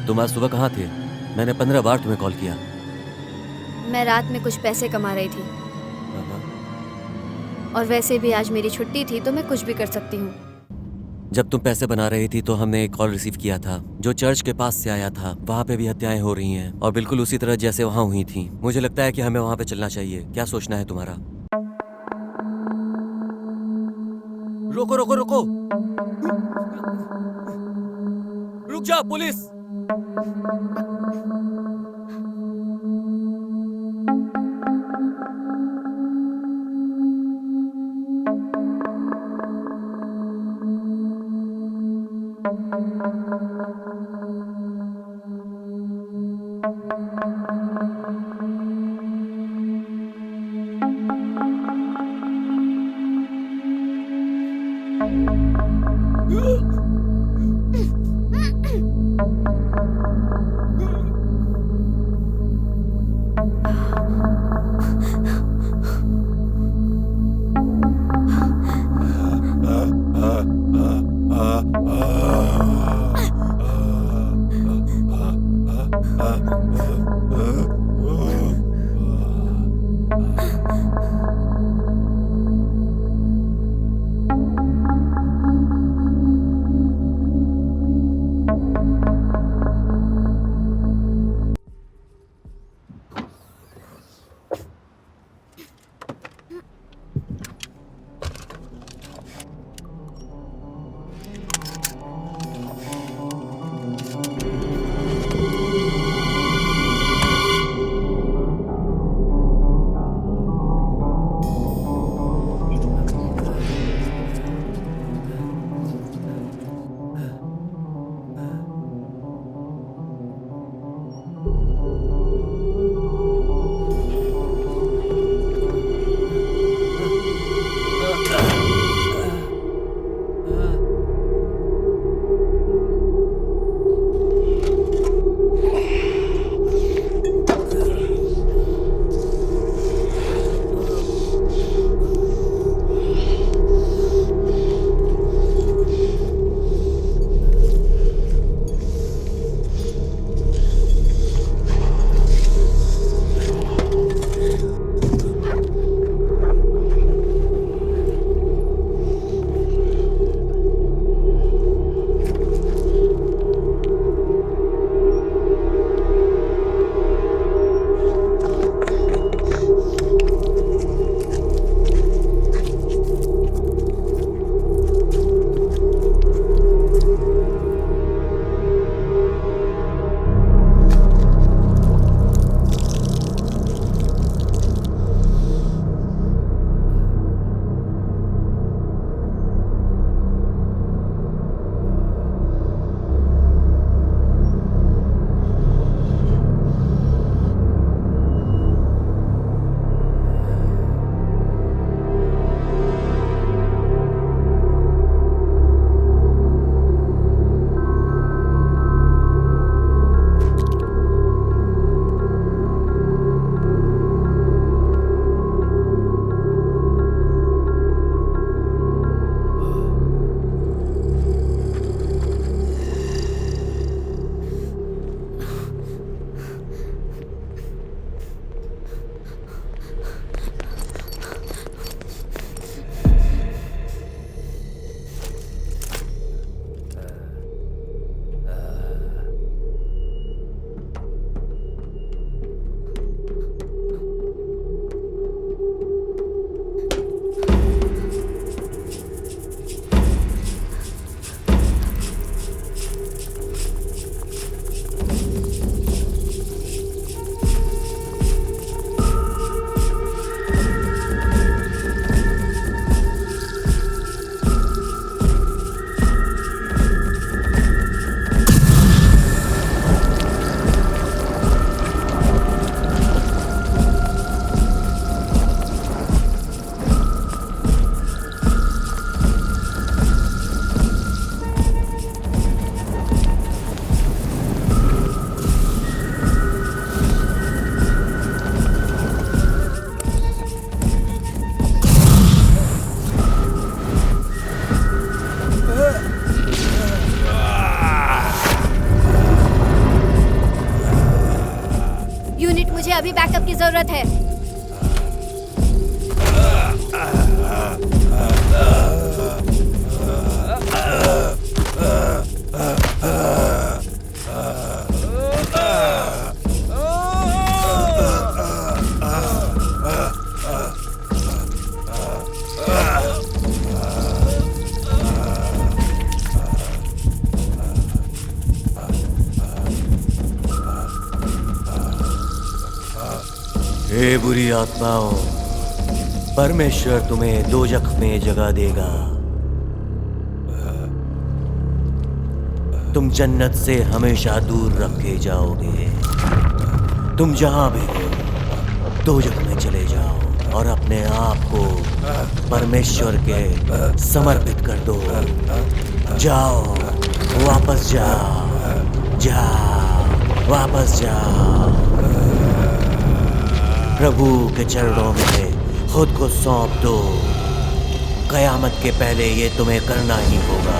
तुम आज सुबह कहाँ थे? मैंने 15 बार तुम्हें कॉल किया। मैं रात में कुछ पैसे कमा रही थी, और वैसे भी आज मेरी छुट्टी थी तो मैं कुछ भी कर सकती हूँ। जब तुम पैसे बना रही थी तो हमने एक कॉल रिसीव किया था जो चर्च के पास से आया था। वहाँ पे भी हत्याएं हो रही हैं और बिल्कुल उसी तरह जैसे वहाँ हुई थी। मुझे लगता है कि हमें वहाँ पे चलना चाहिए। क्या सोचना है तुम्हारा? रोको रोको रोको, रुक जा पुलिस। की जरूरत है। हे बुरी आत्माओं, परमेश्वर तुम्हें दोजख में जगह देगा। तुम जन्नत से हमेशा दूर रखे जाओगे। तुम जहां भी हो दोजख में चले जाओ और अपने आप को परमेश्वर के समर्पित कर दो। जाओ, वापस जाओ, जाओ, वापस जाओ। प्रभु के चरणों में खुद को सौंप दो। कयामत के पहले ये तुम्हें करना ही होगा।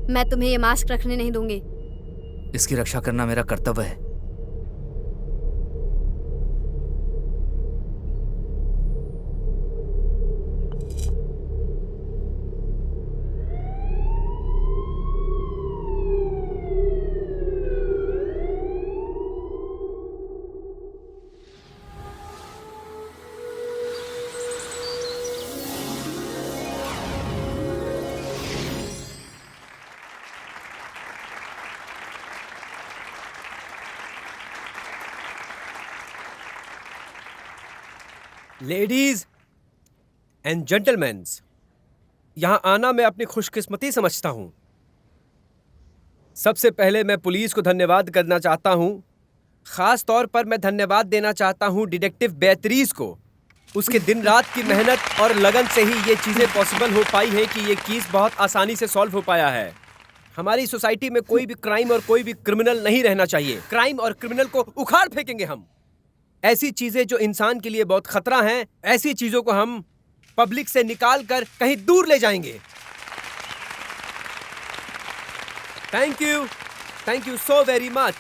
मैं तुम्हें ये मास्क रखने नहीं दूंगी। इसकी रक्षा करना मेरा कर्तव्य है। लेडीज एंड जेंटलमैन, यहां आना मैं अपनी खुशकिस्मती समझता हूं। सबसे पहले मैं पुलिस को धन्यवाद करना चाहता हूं। खास तौर पर मैं धन्यवाद देना चाहता हूं डिटेक्टिव बेअत्रीज को। उसके दिन रात की मेहनत और लगन से ही ये चीजें पॉसिबल हो पाई है कि ये केस बहुत आसानी से सॉल्व हो पाया है। हमारी सोसाइटी में कोई भी क्राइम और कोई भी क्रिमिनल नहीं रहना चाहिए। क्राइम और क्रिमिनल को उखाड़ फेंकेंगे हम। ऐसी चीजें जो इंसान के लिए बहुत खतरा हैं, ऐसी चीजों को हम पब्लिक से निकाल कर कहीं दूर ले जाएंगे। Thank you so very much.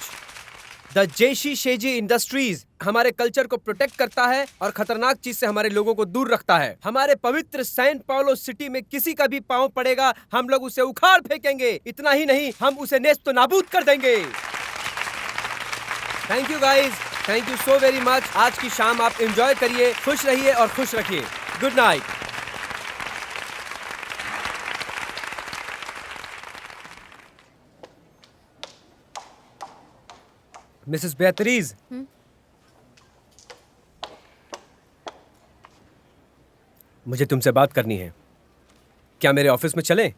The जेशी शेजी इंडस्ट्रीज हमारे कल्चर को प्रोटेक्ट करता है और खतरनाक चीज से हमारे लोगों को दूर रखता है। हमारे पवित्र सैन पाउलो सिटी में किसी का भी पांव पड़ेगा, हम लोग उसे उखाड़ फेंकेंगे। इतना ही नहीं, हम उसे नेस्त नाबूद कर देंगे। Thank you guys, thank you so very much. आज की शाम आप एंजॉय करिए, खुश रहिए और खुश रखिए। Good night. मिसेस बेअत्रीज, मुझे तुमसे बात करनी है। क्या मेरे ऑफिस में चलें?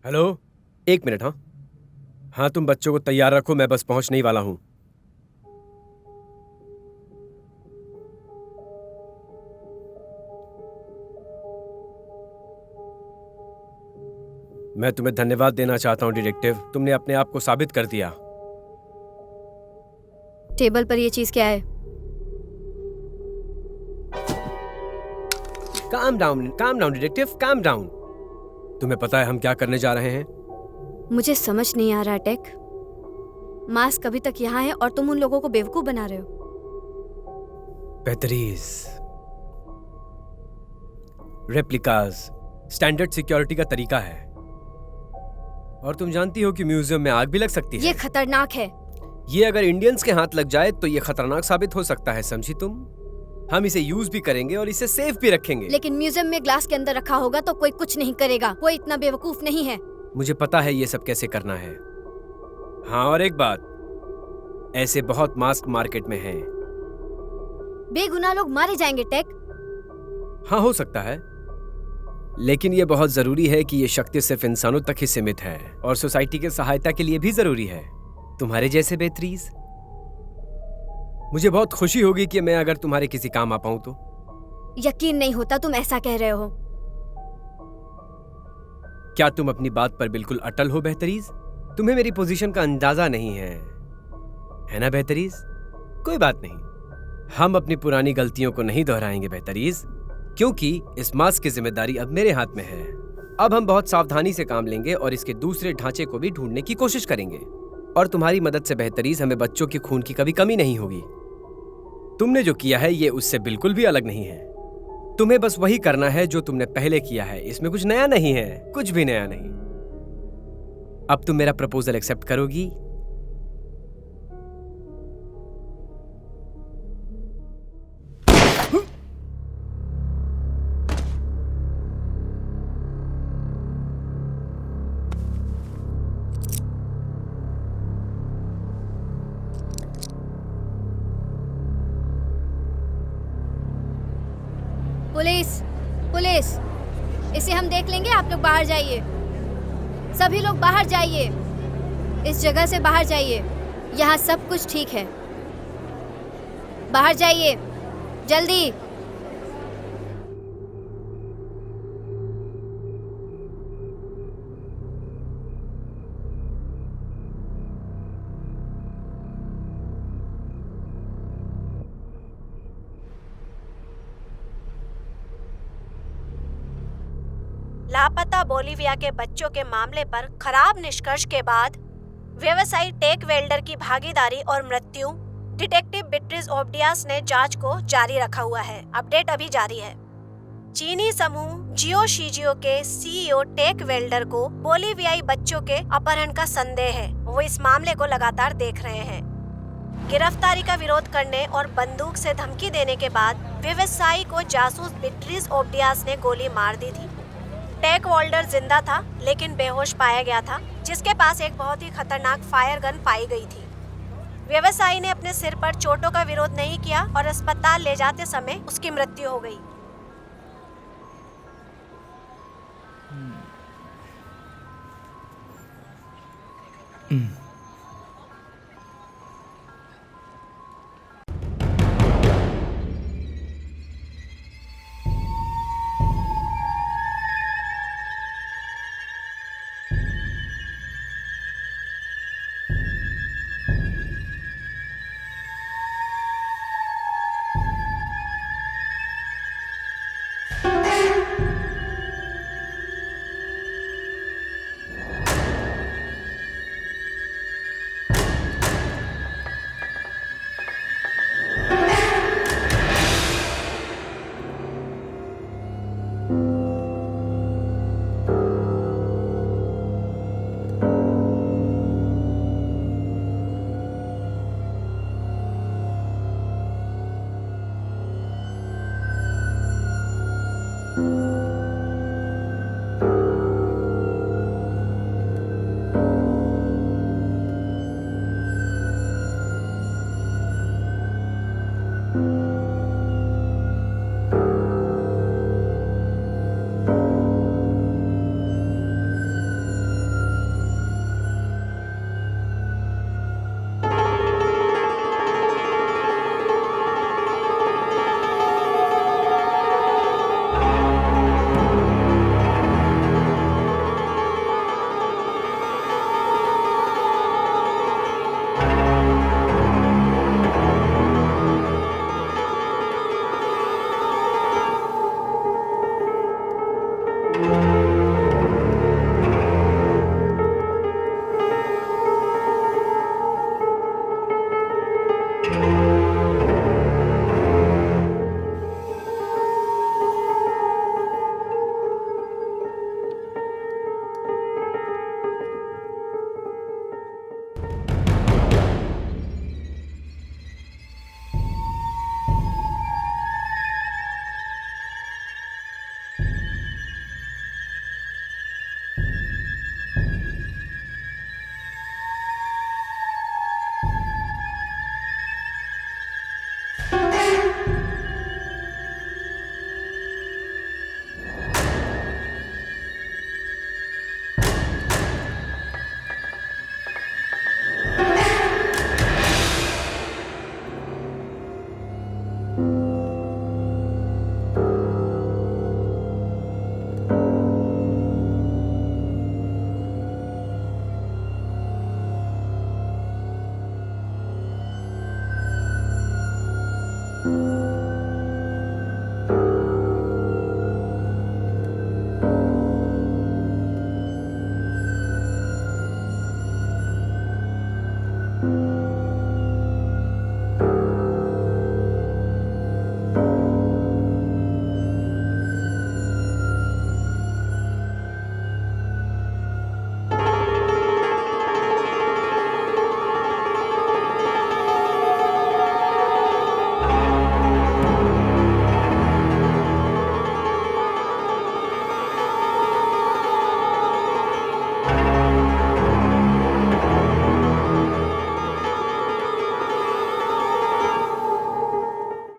हेलो, एक मिनट। हाँ, तुम बच्चों को तैयार रखो, मैं बस पहुंचने ही वाला हूं। मैं तुम्हें धन्यवाद देना चाहता हूं डिटेक्टिव। तुमने अपने आप को साबित कर दिया। टेबल पर ये चीज क्या है? Calm down detective, calm down. तुम्हें पता है हम क्या करने जा रहे हैं? मुझे समझ नहीं आ रहा टेक। मास्क अभी तक यहाँ है और तुम उन लोगों को बेवकूफ बना रहे हो। बेहतरीन रेप्लिकाज स्टैंडर्ड सिक्योरिटी का तरीका है, और तुम जानती हो कि म्यूजियम में आग भी लग सकती है। ये खतरनाक है। ये अगर इंडियंस के हाथ लग जाए तो ये खतरनाक साबित हो सकता है, समझी तुम? हम इसे यूज भी करेंगे और इसे सेफ भी रखेंगे। लेकिन म्यूजियम में ग्लास के अंदर रखा होगा तो कोई कुछ नहीं करेगा। कोई इतना बेवकूफ नहीं है। मुझे पता है ये सब कैसे करना है। हाँ, और एक बात, ऐसे बहुत मास्क मार्केट में हैं। बेगुनाह लोग मारे जाएंगे टेक। हाँ, हो सकता है, लेकिन ये बहुत जरूरी है कि ये शक्ति सिर्फ इंसानों तक ही सीमित है और सोसाइटी की सहायता के लिए भी जरूरी है। तुम्हारे जैसे बेहतरीन। मुझे बहुत खुशी होगी कि मैं अगर तुम्हारे किसी काम आ पाऊं तो। यकीन नहीं होता तुम ऐसा कह रहे हो। क्या तुम अपनी बात पर बिल्कुल अटल हो बेहतरीन? तुम्हें मेरी पोजीशन का अंदाजा नहीं है ना बेहतरीन? कोई बात नहीं, हम अपनी पुरानी गलतियों को नहीं दोहराएंगे बेहतरीन, क्योंकि इस मास्क की जिम्मेदारी अब मेरे हाथ में है। अब हम बहुत सावधानी से काम लेंगे और इसके दूसरे ढांचे को भी ढूंढने की कोशिश करेंगे, और तुम्हारी मदद से बेहतरीन हमें बच्चों के खून की कभी कमी नहीं होगी। तुमने जो किया है ये उससे बिल्कुल भी अलग नहीं है। तुम्हें बस वही करना है जो तुमने पहले किया है। इसमें कुछ नया नहीं है, कुछ भी नया नहीं। अब तुम मेरा प्रपोजल एक्सेप्ट करोगी? पुलिस, पुलिस, इसे हम देख लेंगे। आप लोग बाहर जाइए। सभी लोग बाहर जाइए। इस जगह से बाहर जाइए। यहाँ सब कुछ ठीक है। बाहर जाइए, जल्दी। लापता बोलीविया के बच्चों के मामले पर खराब निष्कर्ष के बाद व्यवसायी टेक वेल्डर की भागीदारी और मृत्यु, डिटेक्टिव बिट्रिज ओब्डियास ने जांच को जारी रखा हुआ है। अपडेट अभी जारी है। चीनी समूह जियो शिजियो के सीईओ टेक वेल्डर को बोलीवियाई बच्चों के अपहरण का संदेह है। वो इस मामले को लगातार देख रहे हैं। गिरफ्तारी का विरोध करने और बंदूक से धमकी देने के बाद व्यवसायी को जासूस बिट्रिज ओब्डियास ने गोली मार दी थी। टेक वेल्डर जिंदा था लेकिन बेहोश पाया गया था, जिसके पास एक बहुत ही खतरनाक फायर गन पाई गई थी। व्यवसायी ने अपने सिर पर चोटों का विरोध नहीं किया और अस्पताल ले जाते समय उसकी मृत्यु हो गई।